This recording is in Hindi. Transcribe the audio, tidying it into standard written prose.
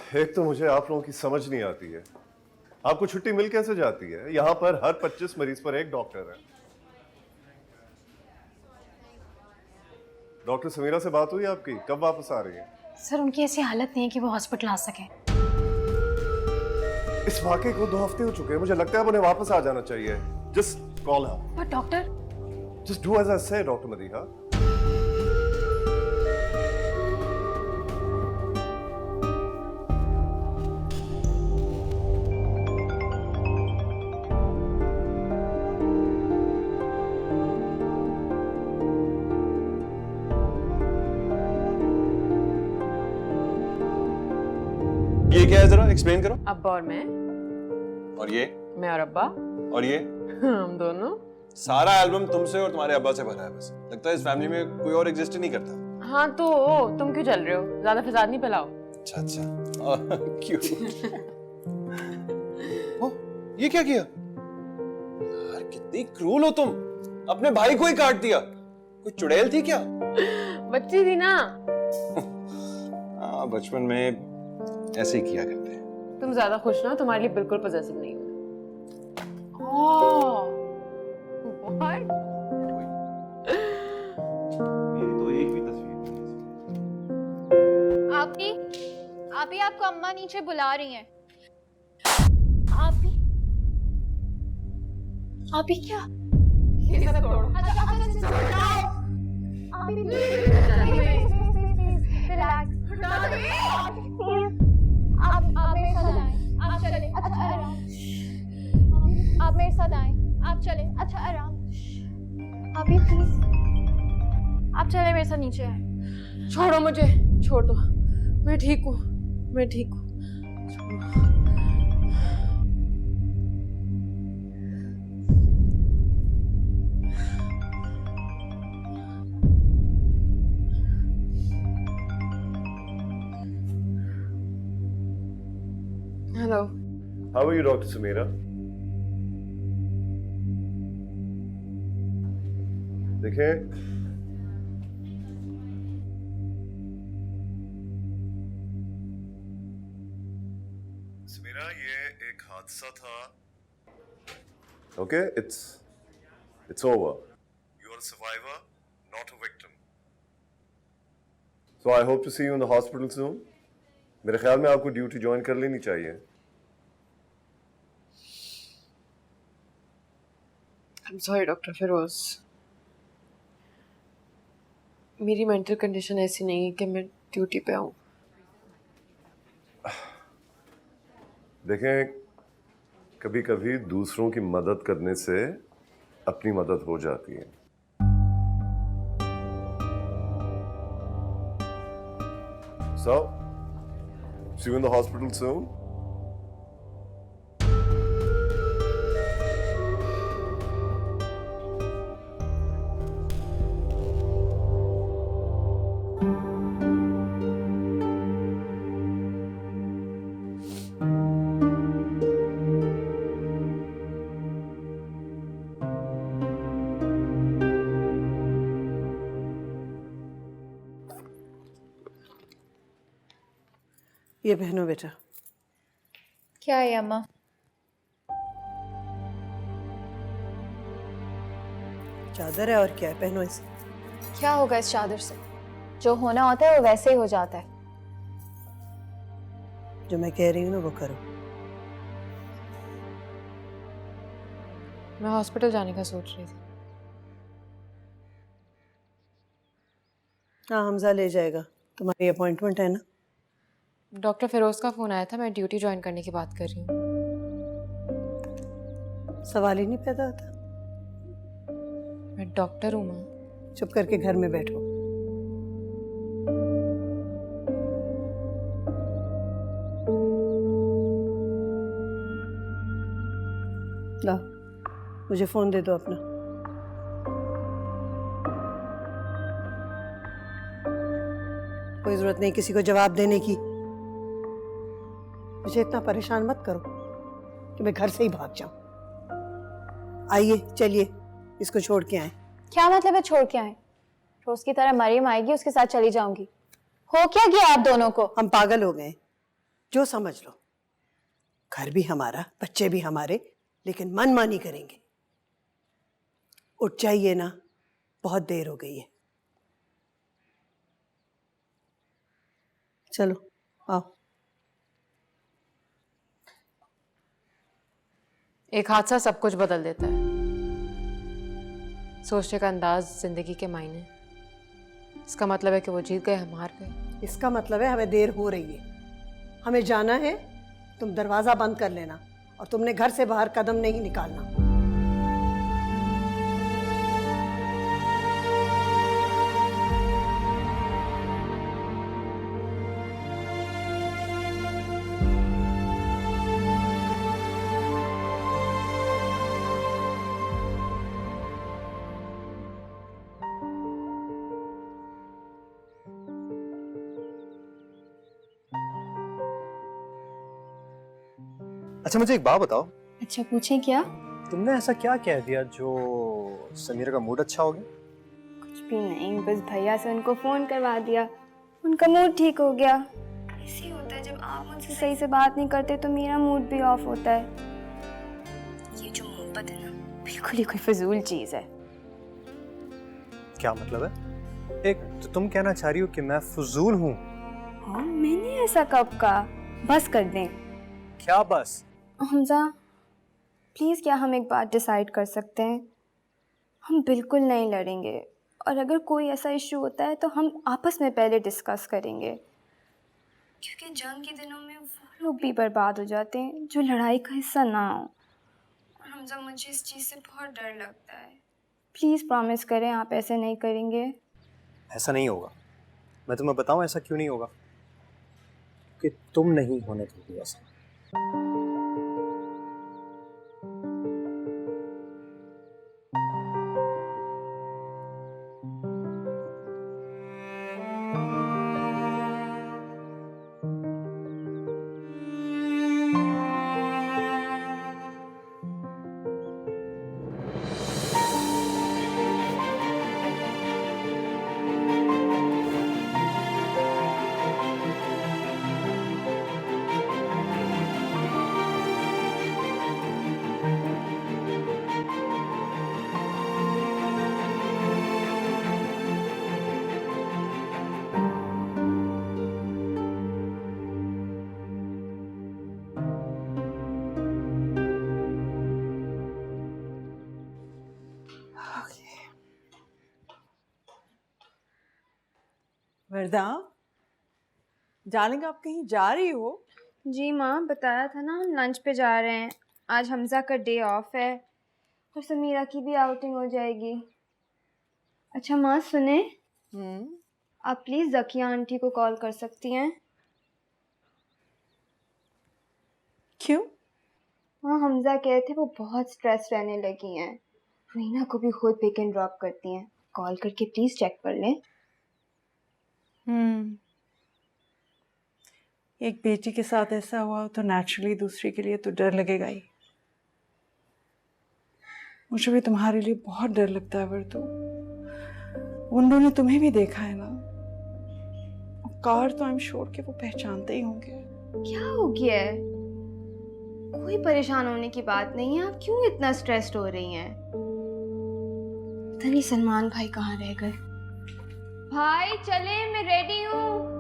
एक तो मुझे आप लोगों की समझ नहीं आती है, आपको छुट्टी मिल कैसे जाती है? यहाँ पर हर 25 मरीज पर एक डॉक्टर है। डॉक्टर समीरा से बात हुई आपकी? कब वापस आ रही है? सर उनकी ऐसी हालत नहीं है कि वो हॉस्पिटल आ सके। इस वाकये को 2 हफ्ते हो चुके हैं, मुझे लगता है उन्हें वापस आ जाना चाहिए। Just call her. पर doctor, just do as I say doctor Madiha. ये क्या है, जरा एक्सप्लेन करो। अब्बा और मैं और और अब्बा और ये हम दोनों। सारा एल्बम तुमसे और तुम्हारे अब्बा से भरा है। बस लगता है इस फैमिली में कोई और एग्जिस्ट ही नहीं करता। हाँ तो तुम क्यों चल रहे हो? ज्यादा फसाद नहीं फैलाओ। अच्छा अच्छा। क्यों? ओ, ये क्या किया यार? कितनी क्रूल हो तुम, अपने भाई को ही काट दिया। कोई चुड़ैल थी क्या? बच्ची थी ना। हाँ, बचपन में ऐसे ही किया करते हैं। तुम ज्यादा खुश ना हो, तुम्हारे लिए बिल्कुल पॉजिटिव नहीं हूँ। What? मेरी तो एक भी तस्वीर नहीं। आप ही आपको अम्मा नीचे बुला रही हैं। आप ही क्या? आप मेरे साथ आए। आप चले। अच्छा आराम। अभी प्लीज आप चले मेरे साथ नीचे आए। छोड़ो मुझे, छोड़ दो। मैं ठीक हूँ, मैं ठीक हूँ। छोड़ो। Hello. How are you, Dr. Samira? देखें, समीरा ये एक हादसा था। Okay, it's over. You are a survivor, not a victim. So I hope to see you in the hospital soon. मेरे ख्याल में आपको ड्यूटी ज्वाइन कर लेनी चाहिए। I'm sorry डॉक्टर फिरोज, मेरी मेंटल कंडीशन ऐसी नहीं है कि मैं ड्यूटी पे आऊँ। देखें, कभी कभी दूसरों की मदद करने से अपनी मदद हो जाती है। So, see you in the hospital soon. ये पहनो बेटा। क्या है अम्मा? चादर है और क्या है, पहनो इसे। क्या होगा इस चादर से? जो होना होता है वो वैसे ही हो जाता है। जो मैं कह रही हूँ ना वो करो। मैं हॉस्पिटल जाने का सोच रही थी। हाँ, हमजा ले जाएगा, तुम्हारी अपॉइंटमेंट है ना। डॉक्टर फिरोज का फोन आया था, मैं ड्यूटी ज्वाइन करने की बात कर रही हूँ। सवाल ही नहीं पैदा होता। मैं डॉक्टर हूँ माँ। चुप करके घर में बैठो। ला, मुझे फोन दे दो अपना। कोई जरूरत नहीं किसी को जवाब देने की। मुझे इतना परेशान मत करो कि मैं घर से ही भाग जाऊं। आइए चलिए, इसको छोड़ के आए। क्या मतलब है छोड़ के आए? रोज की तरह मरीम आएगी, उसके साथ चली जाऊंगी। हो क्या गया आप दोनों को? हम पागल हो गए। जो समझ लो। घर भी हमारा, बच्चे भी हमारे, लेकिन मनमानी करेंगे। उठ जाइए ना, बहुत देर हो गई है। चलो आओ। एक हादसा सब कुछ बदल देता है। सोचने का अंदाज, जिंदगी के मायने। इसका मतलब है कि वो जीत गए, हम हार गए। इसका मतलब है हमें देर हो रही है, हमें जाना है। तुम दरवाजा बंद कर लेना और तुमने घर से बाहर कदम नहीं निकालना। अच्छा मुझे एक बात बताओ, अच्छा पूछें क्या? तुमने ऐसा क्या कह दिया जो समीरा का मूड अच्छा हो गया? कुछ भी नहीं, बस भैया से उनको फोन करवा दिया, उनका मूड ठीक हो गया। ऐसे ही होता है, जब आप मुझसे सही से बात नहीं करते तो मेरा मूड भी ऑफ होता है। ये जो मोहब्बत है ना, बिल्कुल ही कोई फजूल चीज है। क्या मतलब है? एक तो तुम कहना चाह रही हो कि मैं फजूल हूँ? हाँ, मैंने ऐसा कब कहा? बस कर दें। क्या बस? हमजा प्लीज़, क्या हम एक बात डिसाइड कर सकते हैं? हम बिल्कुल नहीं लड़ेंगे, और अगर कोई ऐसा इशू होता है तो हम आपस में पहले डिस्कस करेंगे, क्योंकि जंग के दिनों में वो लोग भी बर्बाद हो जाते हैं जो लड़ाई का हिस्सा ना हो। और हमजा, मुझे इस चीज़ से बहुत डर लगता है। प्लीज़ प्रॉमिस करें आप ऐसे नहीं करेंगे। ऐसा नहीं होगा। मैं तुम्हें बताऊं ऐसा क्यों नहीं होगा? कि तुम नहीं होने दोगी ऐसा। वरदा, डार्लिंग आप कहीं जा रही हो? जी माँ, बताया था ना हम लंच पे जा रहे हैं। आज हमजा का डे ऑफ है और समीरा की भी आउटिंग हो जाएगी। अच्छा माँ सुने, आप प्लीज़ ज़किया आंटी को कॉल कर सकती हैं? क्यों? हाँ, हमजा कहे थे वो बहुत स्ट्रेस रहने लगी हैं। रीना को भी खुद पिक एंड ड्रॉप करती हैं। कॉल करके प्लीज़ चेक कर लें। एक बेटी के साथ ऐसा हुआ तो नेचुरली दूसरी के लिए तो डर लगेगा ही। मुझे भी तुम्हारे लिए बहुत डर लगता है वर्दू। उन लोगों ने तुम्हें भी देखा है ना, कार तो आई एम श्योर कि वो पहचानते ही होंगे। क्या हो गया है? कोई परेशान होने की बात नहीं है। आप क्यों इतना स्ट्रेस्ड हो रही हैं? पता नहीं सलमान भाई कहाँ रह गए। भाई चले, मैं रेडी हूँ।